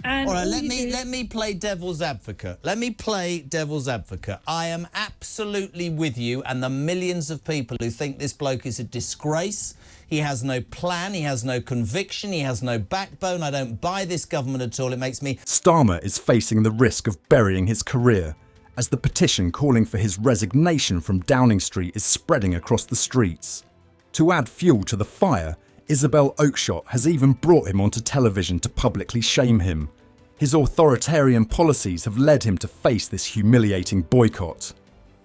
And all right, let me play devil's advocate. Let me play devil's advocate. I am absolutely with you and the millions of people who think this bloke is a disgrace. He has no plan, he has no conviction, he has no backbone. I don't buy this government at all. It makes me... Starmer is facing the risk of burying his career as the petition calling for his resignation from Downing Street is spreading across the streets. To add fuel to the fire, Isabel Oakeshott has even brought him onto television to publicly shame him. His authoritarian policies have led him to face this humiliating boycott.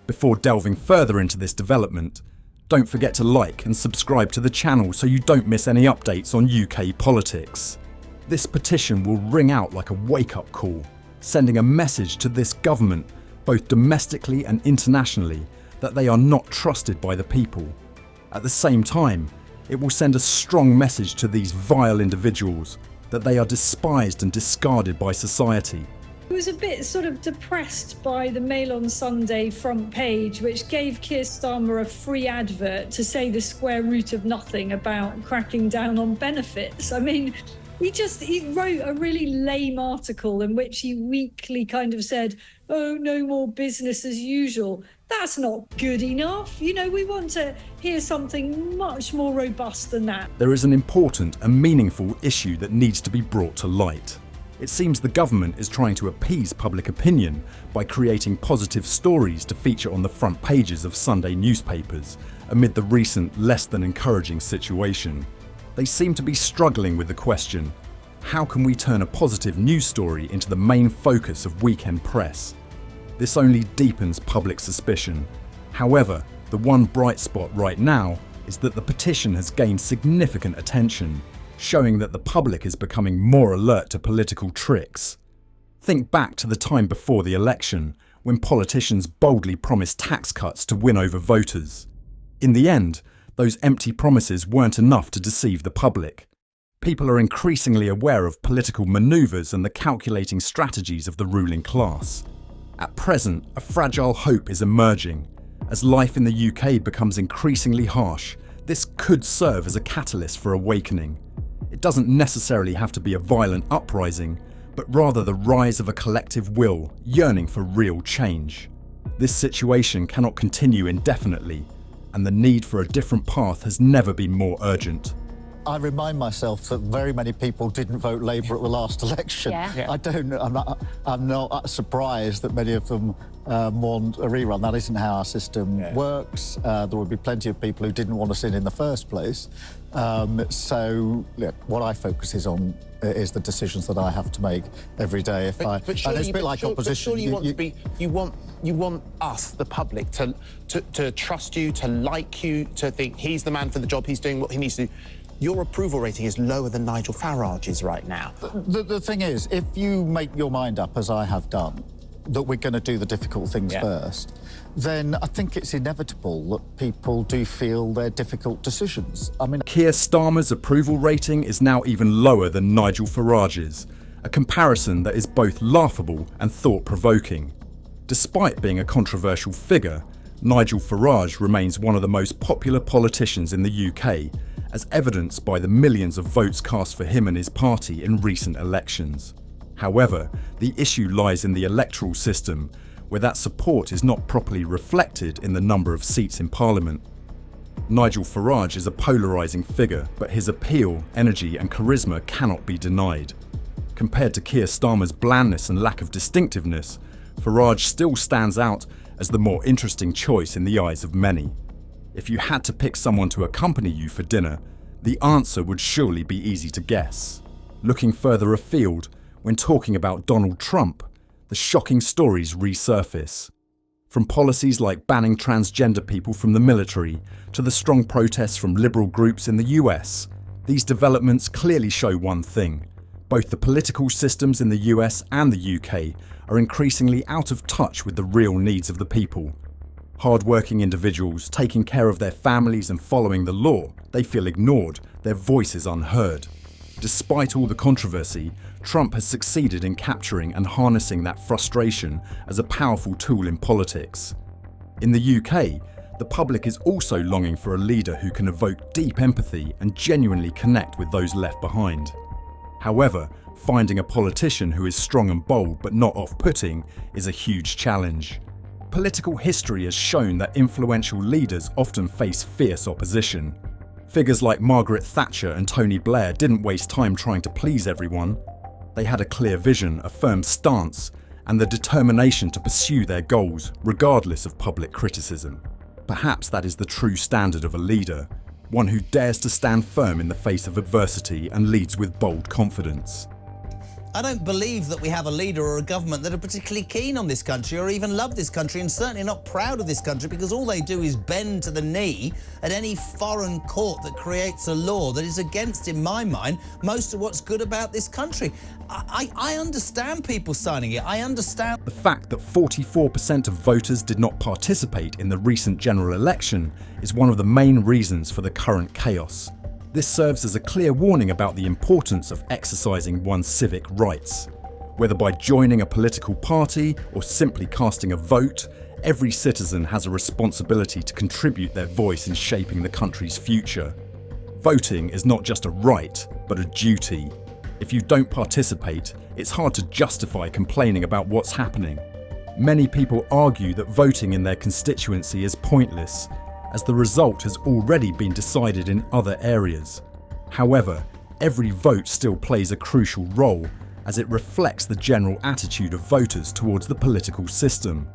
Before delving further into this development, don't forget to like and subscribe to the channel so you don't miss any updates on UK politics. This petition will ring out like a wake-up call, sending a message to this government, both domestically and internationally, that they are not trusted by the people. At the same time, it will send a strong message to these vile individuals that they are despised and discarded by society. I was a bit sort of depressed by the Mail on Sunday front page, which gave Keir Starmer a free advert to say the square root of nothing about cracking down on benefits. I mean, he wrote a really lame article in which he weakly kind of said, oh, no more business as usual. That's not good enough. You know, we want to hear something much more robust than that. There is an important and meaningful issue that needs to be brought to light. It seems the government is trying to appease public opinion by creating positive stories to feature on the front pages of Sunday newspapers amid the recent less than encouraging situation. They seem to be struggling with the question, how can we turn a positive news story into the main focus of weekend press? This only deepens public suspicion. However, the one bright spot right now is that the petition has gained significant attention, showing that the public is becoming more alert to political tricks. Think back to the time before the election, when politicians boldly promised tax cuts to win over voters. In the end, those empty promises weren't enough to deceive the public. People are increasingly aware of political manoeuvres and the calculating strategies of the ruling class. At present, a fragile hope is emerging. As life in the UK becomes increasingly harsh, this could serve as a catalyst for awakening. It doesn't necessarily have to be a violent uprising, but rather the rise of a collective will yearning for real change. This situation cannot continue indefinitely, and the need for a different path has never been more urgent. I remind myself that very many people didn't vote Labour at the last election. Yeah. I'm not surprised that many of them want a rerun. That isn't how our system works. There would be plenty of people who didn't want us in the first place. So what I focus on is the decisions that I have to make every day. And it's a bit like opposition. You want us, the public, to trust you, to like you, to think he's the man for the job, he's doing what he needs to do. Your approval rating is lower than Nigel Farage's right now. The thing is, if you make your mind up, as I have done, that we're going to do the difficult things first, then I think it's inevitable that people do feel their difficult decisions. I mean, Keir Starmer's approval rating is now even lower than Nigel Farage's, a comparison that is both laughable and thought-provoking. Despite being a controversial figure, Nigel Farage remains one of the most popular politicians in the UK, as evidenced by the millions of votes cast for him and his party in recent elections. However, the issue lies in the electoral system, where that support is not properly reflected in the number of seats in Parliament. Nigel Farage is a polarising figure, but his appeal, energy and charisma cannot be denied. Compared to Keir Starmer's blandness and lack of distinctiveness, Farage still stands out as the more interesting choice in the eyes of many. If you had to pick someone to accompany you for dinner, the answer would surely be easy to guess. Looking further afield, when talking about Donald Trump, the shocking stories resurface. From policies like banning transgender people from the military to the strong protests from liberal groups in the US, these developments clearly show one thing. Both the political systems in the US and the UK are increasingly out of touch with the real needs of the people. Hard-working individuals taking care of their families and following the law, they feel ignored, their voices unheard. Despite all the controversy, Trump has succeeded in capturing and harnessing that frustration as a powerful tool in politics. In the UK, the public is also longing for a leader who can evoke deep empathy and genuinely connect with those left behind. However, Finding a politician who is strong and bold but not off-putting is a huge challenge. Political history has shown that influential leaders often face fierce opposition. Figures like Margaret Thatcher and Tony Blair didn't waste time trying to please everyone. They had a clear vision, a firm stance, and the determination to pursue their goals regardless of public criticism. Perhaps that is the true standard of a leader, one who dares to stand firm in the face of adversity and leads with bold confidence. I don't believe that we have a leader or a government that are particularly keen on this country or even love this country, and certainly not proud of this country, because all they do is bend to the knee at any foreign court that creates a law that is against, in my mind, most of what's good about this country. I understand people signing it. I understand. The fact that 44% of voters did not participate in the recent general election is one of the main reasons for the current chaos. This serves as a clear warning about the importance of exercising one's civic rights. Whether by joining a political party or simply casting a vote, every citizen has a responsibility to contribute their voice in shaping the country's future. Voting is not just a right, but a duty. If you don't participate, it's hard to justify complaining about what's happening. Many people argue that voting in their constituency is pointless, as the result has already been decided in other areas. However, every vote still plays a crucial role, as it reflects the general attitude of voters towards the political system.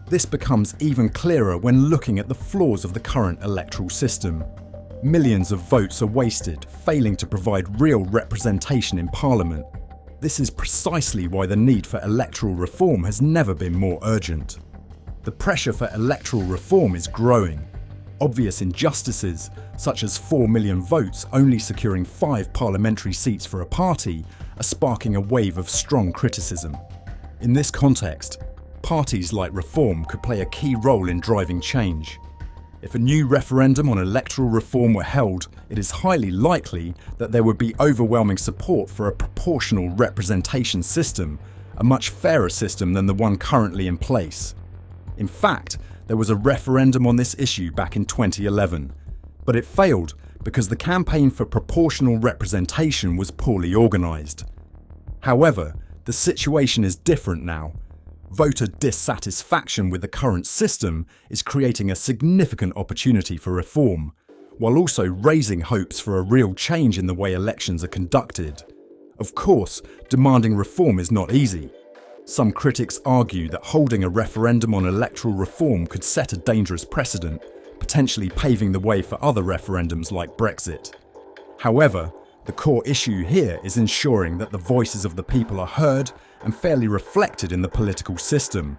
This becomes even clearer when looking at the flaws of the current electoral system. Millions of votes are wasted, failing to provide real representation in Parliament. This is precisely why the need for electoral reform has never been more urgent. The pressure for electoral reform is growing. Obvious injustices, such as 4 million votes only securing 5 parliamentary seats for a party, are sparking a wave of strong criticism. In this context, parties like Reform could play a key role in driving change. If a new referendum on electoral reform were held, it is highly likely that there would be overwhelming support for a proportional representation system, a much fairer system than the one currently in place. In fact, there was a referendum on this issue back in 2011, but it failed because the campaign for proportional representation was poorly organised. However, the situation is different now. Voter dissatisfaction with the current system is creating a significant opportunity for reform, while also raising hopes for a real change in the way elections are conducted. Of course, demanding reform is not easy. Some critics argue that holding a referendum on electoral reform could set a dangerous precedent, potentially paving the way for other referendums like Brexit. However, the core issue here is ensuring that the voices of the people are heard and fairly reflected in the political system.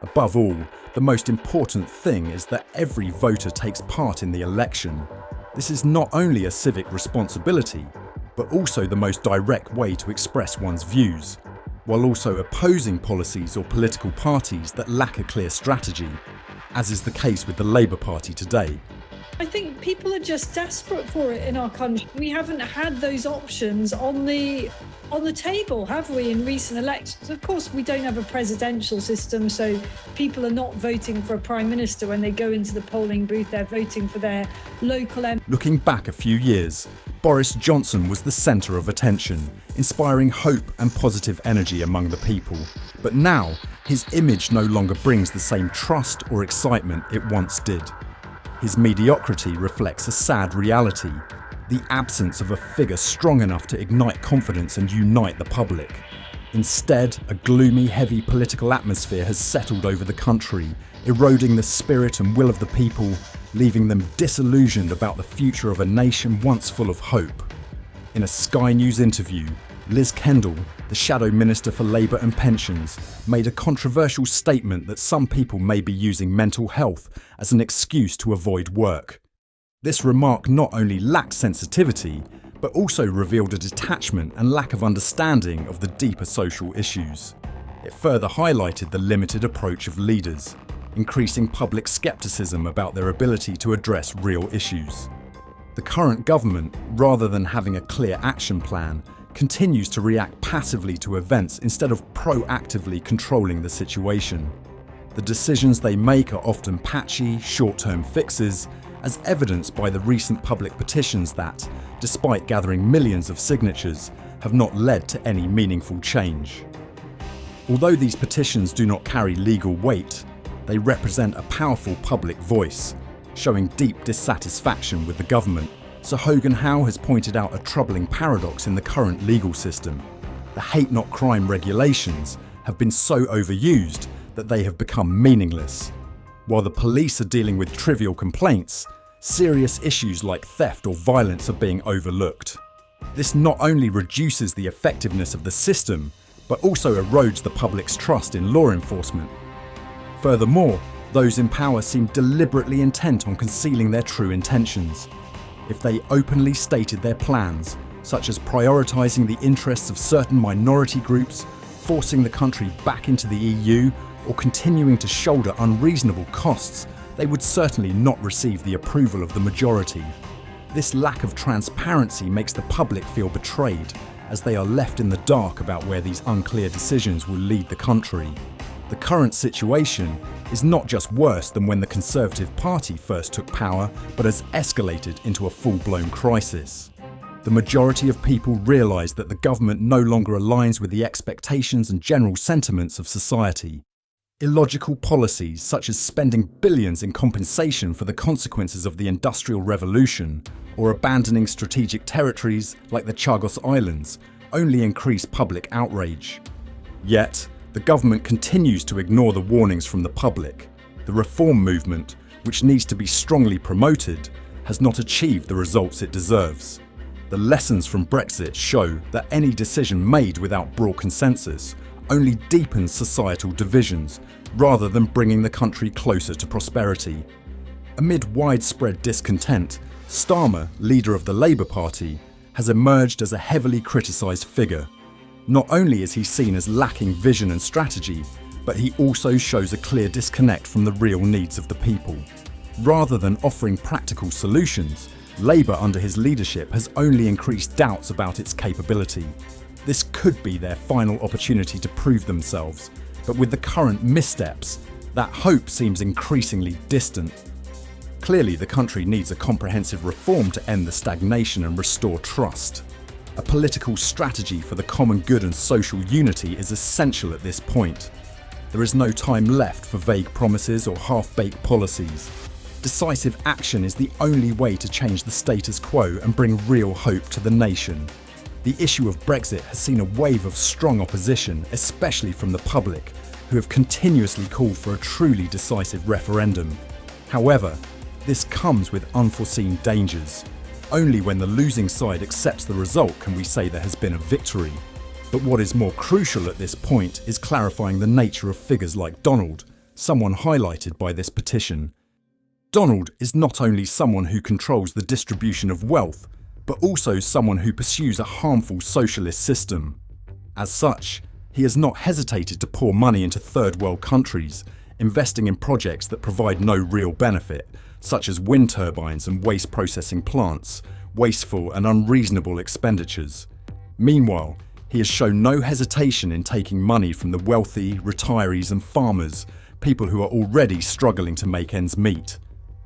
Above all, the most important thing is that every voter takes part in the election. This is not only a civic responsibility, but also the most direct way to express one's views, while also opposing policies or political parties that lack a clear strategy, as is the case with the Labour Party today. I think people are just desperate for it in our country. We haven't had those options on the table, have we, in recent elections? Of course, we don't have a presidential system, so people are not voting for a prime minister when they go into the polling booth. They're voting for their local MP. Looking back a few years, Boris Johnson was the centre of attention, inspiring hope and positive energy among the people. But now, his image no longer brings the same trust or excitement it once did. His mediocrity reflects a sad reality, the absence of a figure strong enough to ignite confidence and unite the public. Instead, a gloomy, heavy political atmosphere has settled over the country, eroding the spirit and will of the people, leaving them disillusioned about the future of a nation once full of hope. In a Sky News interview, Liz Kendall, the Shadow Minister for Labour and Pensions, made a controversial statement that some people may be using mental health as an excuse to avoid work. This remark not only lacked sensitivity, but also revealed a detachment and lack of understanding of the deeper social issues. It further highlighted the limited approach of leaders, increasing public scepticism about their ability to address real issues. The current government, rather than having a clear action plan, continues to react passively to events instead of proactively controlling the situation. The decisions they make are often patchy, short-term fixes, as evidenced by the recent public petitions that, despite gathering millions of signatures, have not led to any meaningful change. Although these petitions do not carry legal weight, they represent a powerful public voice, showing deep dissatisfaction with the government. Sir Hogan Howe has pointed out a troubling paradox in the current legal system. The hate not crime regulations have been so overused that they have become meaningless. While the police are dealing with trivial complaints, serious issues like theft or violence are being overlooked. This not only reduces the effectiveness of the system, but also erodes the public's trust in law enforcement. Furthermore, those in power seem deliberately intent on concealing their true intentions. If they openly stated their plans, such as prioritising the interests of certain minority groups, forcing the country back into the EU, or continuing to shoulder unreasonable costs, they would certainly not receive the approval of the majority. This lack of transparency makes the public feel betrayed, as they are left in the dark about where these unclear decisions will lead the country. The current situation is not just worse than when the Conservative Party first took power, but has escalated into a full-blown crisis. The majority of people realise that the government no longer aligns with the expectations and general sentiments of society. Illogical policies such as spending billions in compensation for the consequences of the Industrial Revolution or abandoning strategic territories like the Chagos Islands only increase public outrage. Yet, the government continues to ignore the warnings from the public. The reform movement, which needs to be strongly promoted, has not achieved the results it deserves. The lessons from Brexit show that any decision made without broad consensus only deepens societal divisions rather than bringing the country closer to prosperity. Amid widespread discontent, Starmer, leader of the Labour Party, has emerged as a heavily criticised figure. Not only is he seen as lacking vision and strategy, but he also shows a clear disconnect from the real needs of the people. Rather than offering practical solutions, Labour under his leadership has only increased doubts about its capability. This could be their final opportunity to prove themselves, but with the current missteps, that hope seems increasingly distant. Clearly, the country needs a comprehensive reform to end the stagnation and restore trust. A political strategy for the common good and social unity is essential at this point. There is no time left for vague promises or half-baked policies. Decisive action is the only way to change the status quo and bring real hope to the nation. The issue of Brexit has seen a wave of strong opposition, especially from the public, who have continuously called for a truly decisive referendum. However, this comes with unforeseen dangers. Only when the losing side accepts the result can we say there has been a victory. But what is more crucial at this point is clarifying the nature of figures like Donald, someone highlighted by this petition. Donald is not only someone who controls the distribution of wealth, but also someone who pursues a harmful socialist system. As such, he has not hesitated to pour money into third world countries, investing in projects that provide no real benefit, such as wind turbines and waste processing plants, wasteful and unreasonable expenditures. Meanwhile, he has shown no hesitation in taking money from the wealthy, retirees and farmers, people who are already struggling to make ends meet.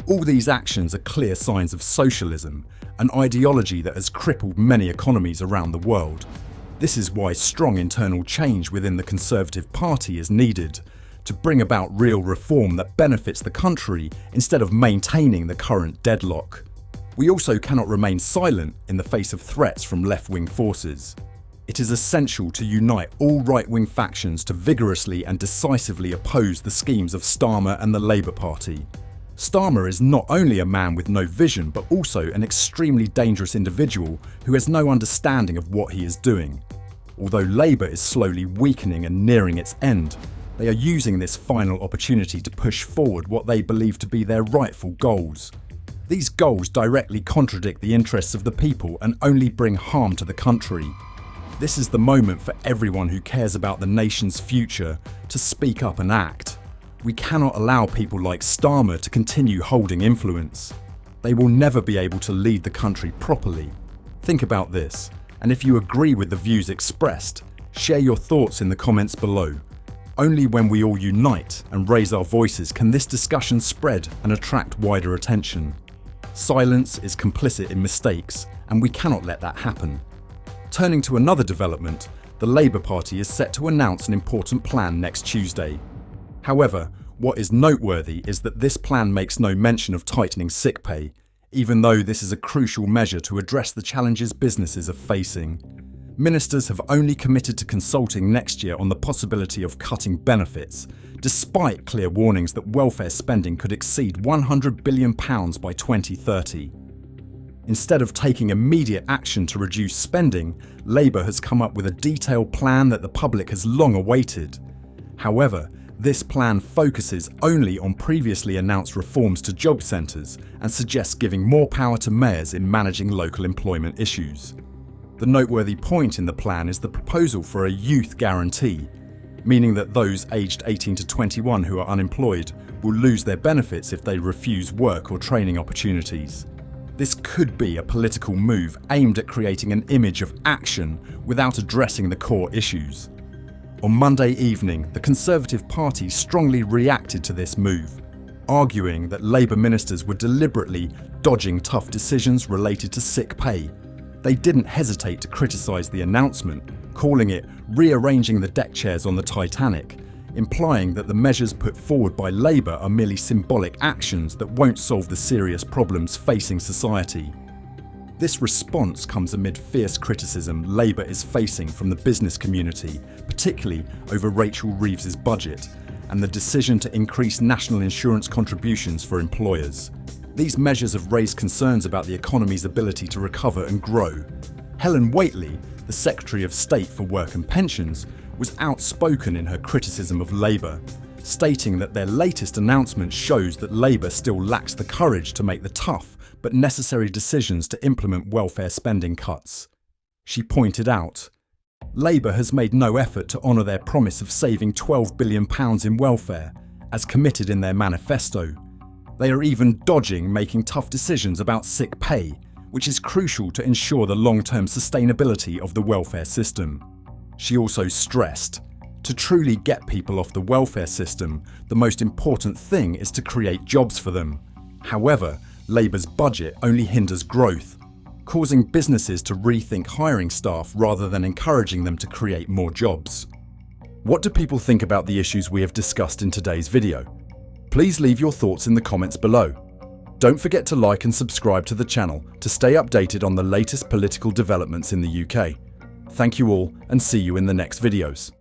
All these actions are clear signs of socialism, an ideology that has crippled many economies around the world. This is why strong internal change within the Conservative Party is needed, to bring about real reform that benefits the country instead of maintaining the current deadlock. We also cannot remain silent in the face of threats from left-wing forces. It is essential to unite all right-wing factions to vigorously and decisively oppose the schemes of Starmer and the Labour Party. Starmer is not only a man with no vision, but also an extremely dangerous individual who has no understanding of what he is doing. Although Labour is slowly weakening and nearing its end, they are using this final opportunity to push forward what they believe to be their rightful goals. These goals directly contradict the interests of the people and only bring harm to the country. This is the moment for everyone who cares about the nation's future to speak up and act. We cannot allow people like Starmer to continue holding influence. They will never be able to lead the country properly. Think about this, and if you agree with the views expressed, share your thoughts in the comments below. Only when we all unite and raise our voices can this discussion spread and attract wider attention. Silence is complicit in mistakes, and we cannot let that happen. Turning to another development, the Labour Party is set to announce an important plan next Tuesday. However, what is noteworthy is that this plan makes no mention of tightening sick pay, even though this is a crucial measure to address the challenges businesses are facing. Ministers have only committed to consulting next year on the possibility of cutting benefits, despite clear warnings that welfare spending could exceed £100 billion by 2030. Instead of taking immediate action to reduce spending, Labour has come up with a detailed plan that the public has long awaited. However, this plan focuses only on previously announced reforms to job centres and suggests giving more power to mayors in managing local employment issues. The noteworthy point in the plan is the proposal for a youth guarantee, meaning that those aged 18 to 21 who are unemployed will lose their benefits if they refuse work or training opportunities. This could be a political move aimed at creating an image of action without addressing the core issues. On Monday evening, the Conservative Party strongly reacted to this move, arguing that Labour ministers were deliberately dodging tough decisions related to sick pay. They didn't hesitate to criticise the announcement, calling it rearranging the deck chairs on the Titanic, implying that the measures put forward by Labour are merely symbolic actions that won't solve the serious problems facing society. This response comes amid fierce criticism Labour is facing from the business community, particularly over Rachel Reeves's budget and the decision to increase national insurance contributions for employers. These measures have raised concerns about the economy's ability to recover and grow. Helen Whately, the Secretary of State for Work and Pensions, was outspoken in her criticism of Labour, stating that their latest announcement shows that Labour still lacks the courage to make the tough but necessary decisions to implement welfare spending cuts. She pointed out, Labour has made no effort to honour their promise of saving £12 billion in welfare, as committed in their manifesto. They are even dodging making tough decisions about sick pay, which is crucial to ensure the long-term sustainability of the welfare system. She also stressed, to truly get people off the welfare system, the most important thing is to create jobs for them. However, Labour's budget only hinders growth, causing businesses to rethink hiring staff rather than encouraging them to create more jobs. What do people think about the issues we have discussed in today's video? Please leave your thoughts in the comments below. Don't forget to like and subscribe to the channel to stay updated on the latest political developments in the UK. Thank you all and see you in the next videos.